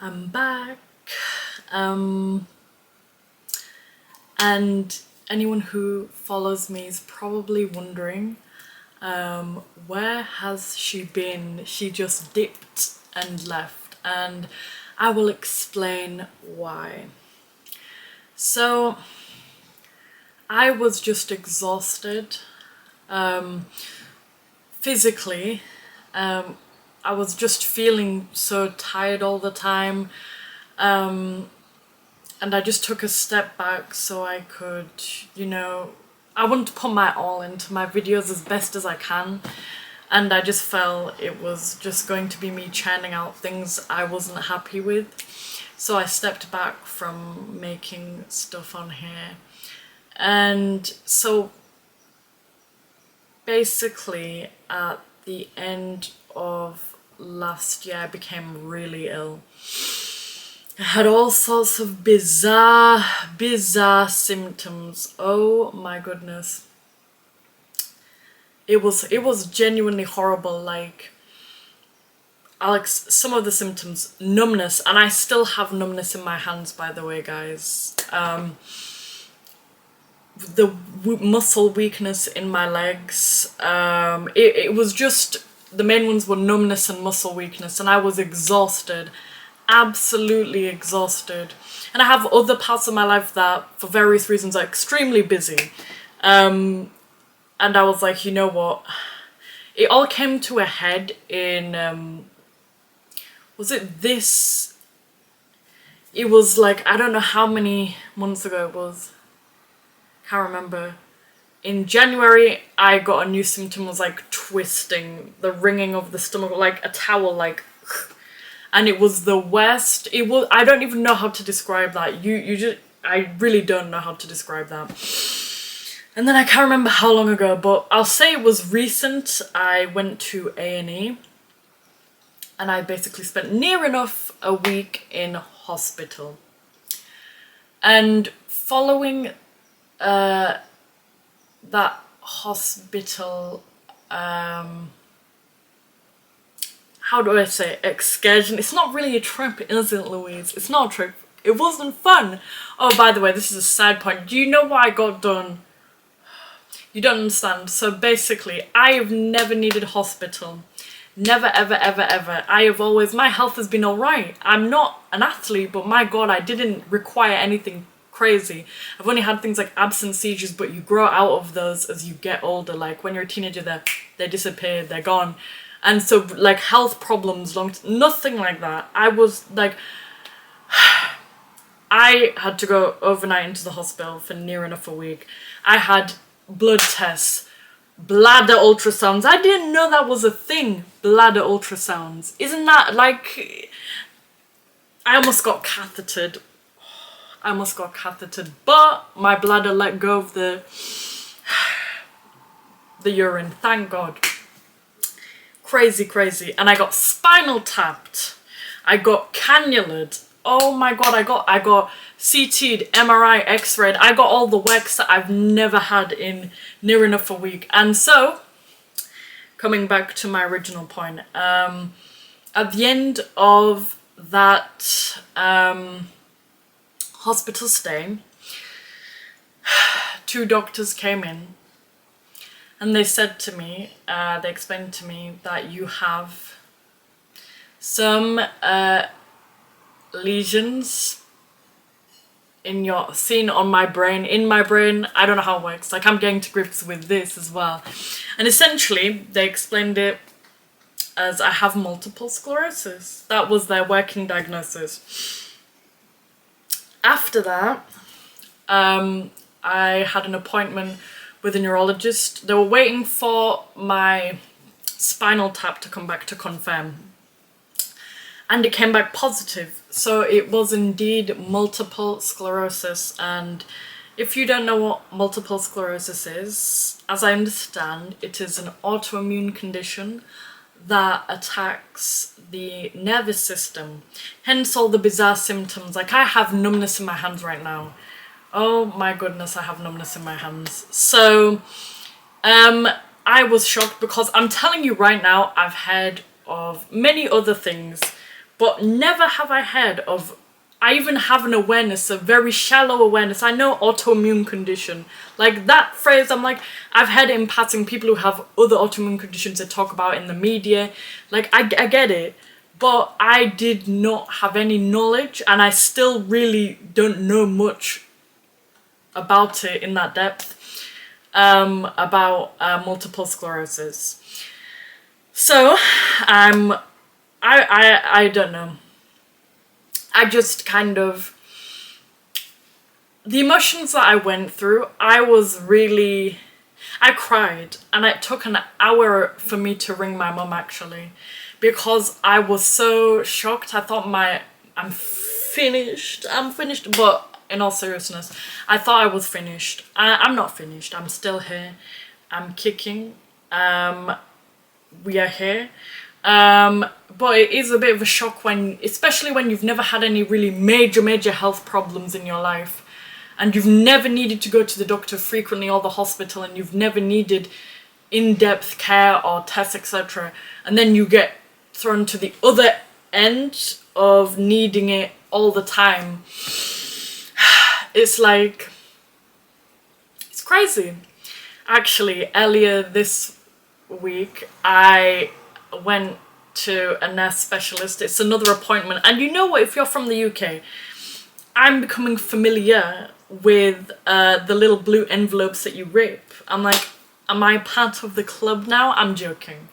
I'm back. Um, and anyone who follows me is probably wondering, where has she been? She just dipped and left, and I will explain why. So, I was just exhausted. Physically, I was just feeling so tired all the time. And I just took a step back so I could, I want to put my all into my videos as best as I can. And I just felt it was just going to be me churning out things I wasn't happy with. So I stepped back from making stuff on here. And so basically, at the end of last year, I became really ill. I had all sorts of bizarre symptoms. Oh my goodness. It was genuinely horrible. Like, Alex, some of the symptoms, numbness, and I still have numbness in my hands, by the way, guys. The muscle weakness in my legs. It was just, the main ones were numbness and muscle weakness, and I was exhausted. Absolutely exhausted. And I have other parts of my life that, for various reasons, are extremely busy. And I was like, you know what? It all came to a head in, was it this? It was like, I don't know how many months ago it was. Can't remember. In January, I got a new symptom, was like twisting, the wringing of the stomach, like a towel, like, and it was the worst. It was, I don't even know how to describe that. I really don't know how to describe that. And then I can't remember how long ago, but I'll say it was recent. I went to A&E, and I basically spent near enough a week in hospital. And following that hospital, how do I say it? Excursion. It's not really a trip, is it, Louise? It's not a trip. It wasn't fun. Oh, by the way, this is a side point. Do you know why I got done? You don't understand. So basically, I have never needed hospital. Never, ever, ever, ever. I have always, my health has been alright. I'm not an athlete, but my God, I didn't require anything crazy. I've only had things like absence seizures, but you grow out of those as you get older. Like when you're a teenager, they disappear, they're gone. And so, like, health problems, nothing like that. I was like, I had to go overnight into the hospital for near enough a week. I had blood tests, bladder ultrasounds. I didn't know that was a thing, bladder ultrasounds. Isn't that like, I almost got cathetered. But my bladder let go of the urine, thank God. Crazy. And I got spinal tapped. I got cannulaed. Oh my God, I got CT'd, MRI, X-rayed. I got all the works that I've never had in near enough a week. And so, coming back to my original point, at the end of that hospital stay, 2 doctors came in. And they said to me, they explained to me that you have some lesions in my brain. I don't know how it works. Like, I'm getting to grips with this as well. And essentially, they explained it as I have multiple sclerosis. That was their working diagnosis. After that, I had an appointment with a neurologist. They were waiting for my spinal tap to come back to confirm. And it came back positive. So it was indeed multiple sclerosis. And if you don't know what multiple sclerosis is, as I understand, it is an autoimmune condition that attacks the nervous system. Hence all the bizarre symptoms. Like, I have numbness in my hands right now. Oh my goodness, I have numbness in my hands. So, I was shocked because I'm telling you right now, I've heard of many other things, but never have I heard of, I even have an awareness, a very shallow awareness. I know autoimmune condition. Like that phrase, I'm like, I've heard it in passing, people who have other autoimmune conditions they talk about in the media. Like, I get it. But I did not have any knowledge, and I still really don't know much about it in that depth, about multiple sclerosis. So, I don't know. I just kind of, the emotions that I went through, I cried, and it took an hour for me to ring my mum actually, because I was so shocked. I thought I'm finished, but in all seriousness, I thought I was finished. I'm not finished, I'm still here, I'm kicking, we are here. But it is a bit of a shock especially when you've never had any really major health problems in your life, and you've never needed to go to the doctor frequently or the hospital, and you've never needed in-depth care or tests, etc. And then you get thrown to the other end of needing it all the time. It's like, it's crazy. Actually, earlier this week, I went to a nurse specialist. It's another appointment. And you know what, if you're from the UK, I'm becoming familiar with the little blue envelopes that you rip. I'm like, am I part of the club now? I'm joking.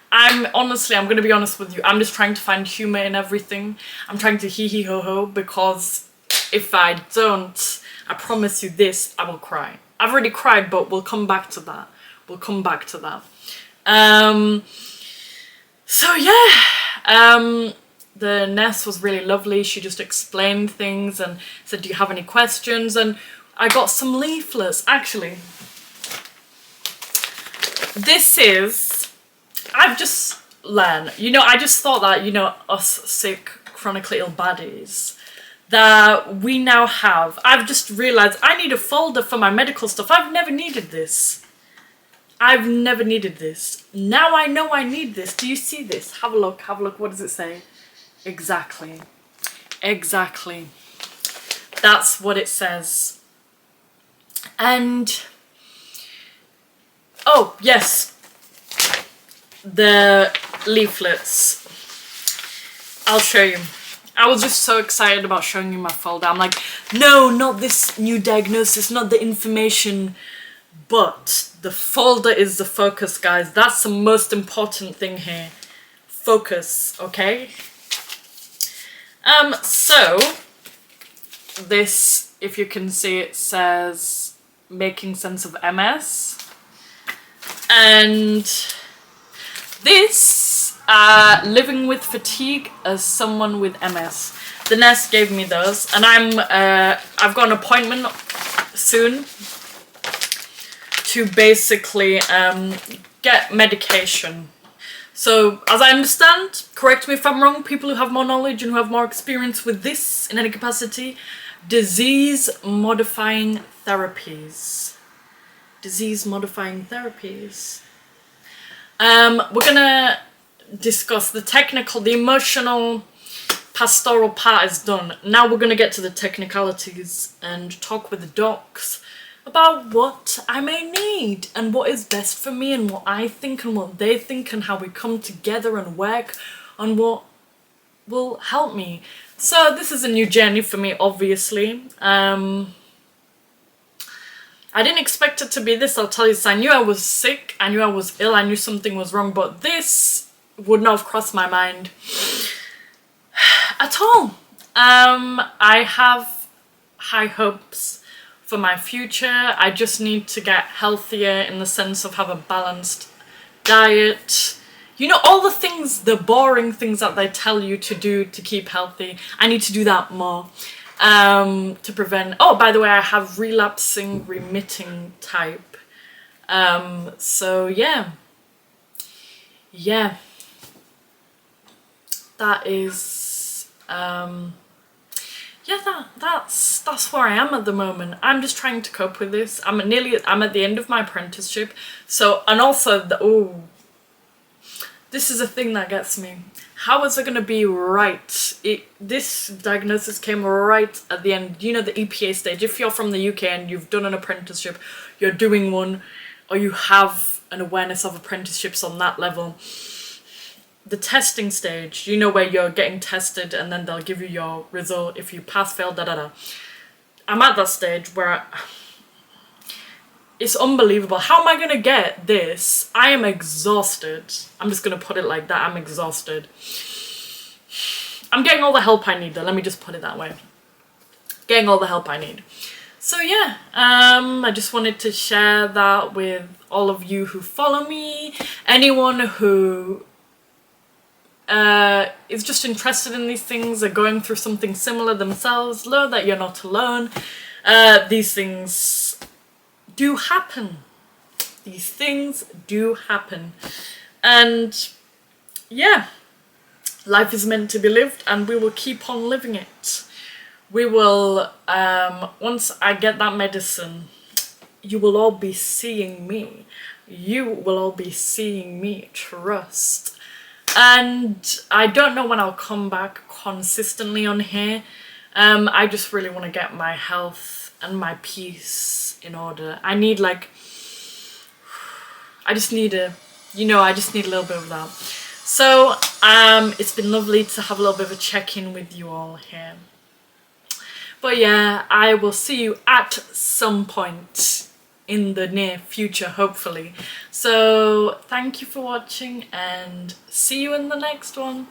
I'm going to be honest with you, I'm just trying to find humour in everything. I'm trying to hee hee ho ho, because if I don't, I promise you this, I will cry. I've already cried, but we'll come back to that. So yeah, the nurse was really lovely. She just explained things and said, do you have any questions? And I got some leaflets, actually. I've just learned, I just thought that, us sick, chronically ill baddies, that we now have, I've just realised I need a folder for my medical stuff. I've never needed this. Now I know I need this. Do you see this? Have a look. What does it say? Exactly. That's what it says. And, oh, yes. The leaflets. I'll show you. I was just so excited about showing you my folder. I'm like, no, not this new diagnosis, not the information, but the folder is the focus, guys. That's the most important thing here. Focus, okay? So this, if you can see, it says Making Sense of MS. And this, Living with Fatigue as Someone with MS. The nurse gave me those, and I've got an appointment soon to basically get medication. So, as I understand, correct me if I'm wrong, people who have more knowledge and who have more experience with this in any capacity, disease-modifying therapies. We're gonna discuss the technical, the emotional, pastoral part is done. Now we're gonna get to the technicalities and talk with the docs about what I may need and what is best for me and what I think and what they think, and how we come together and work on what will help me. So this is a new journey for me, obviously. I didn't expect it to be this, I'll tell you this. I knew I was sick, I knew I was ill, I knew something was wrong, but this would not have crossed my mind at all. I have high hopes for my future. I just need to get healthier in the sense of have a balanced diet. All the things, the boring things that they tell you to do to keep healthy. I need to do that more. To prevent, oh, by the way, I have relapsing remitting type. So yeah. That is, that's where I am at the moment. I'm just trying to cope with this. I'm at the end of my apprenticeship. So, and also, this is a thing that gets me. how is it going to be right? This diagnosis came right at the end, you know, the EPA stage. If you're from the UK and you've done an apprenticeship, you're doing one, or you have an awareness of apprenticeships on that level, the testing stage, you know, where you're getting tested and then they'll give you your result if you pass, fail, da da da. I'm at that stage where it's unbelievable. How am I going to get this? I am exhausted. I'm just going to put it like that. I'm exhausted. I'm getting all the help I need though. Let me just put it that way. Getting all the help I need. So yeah, I just wanted to share that with all of you who follow me. Anyone who is just interested in these things, are going through something similar themselves, learn that you're not alone. These things do happen. These things do happen. And yeah, life is meant to be lived and we will keep on living it. We will, once I get that medicine, you will all be seeing me. You will all be seeing me, trust. And I don't know when I'll come back consistently on here. I just really want to get my health and my peace in order. I need I just need a little bit of that. So it's been lovely to have a little bit of a check-in with you all here. But yeah, I will see you at some point in the near future, hopefully. So thank you for watching and see you in the next one.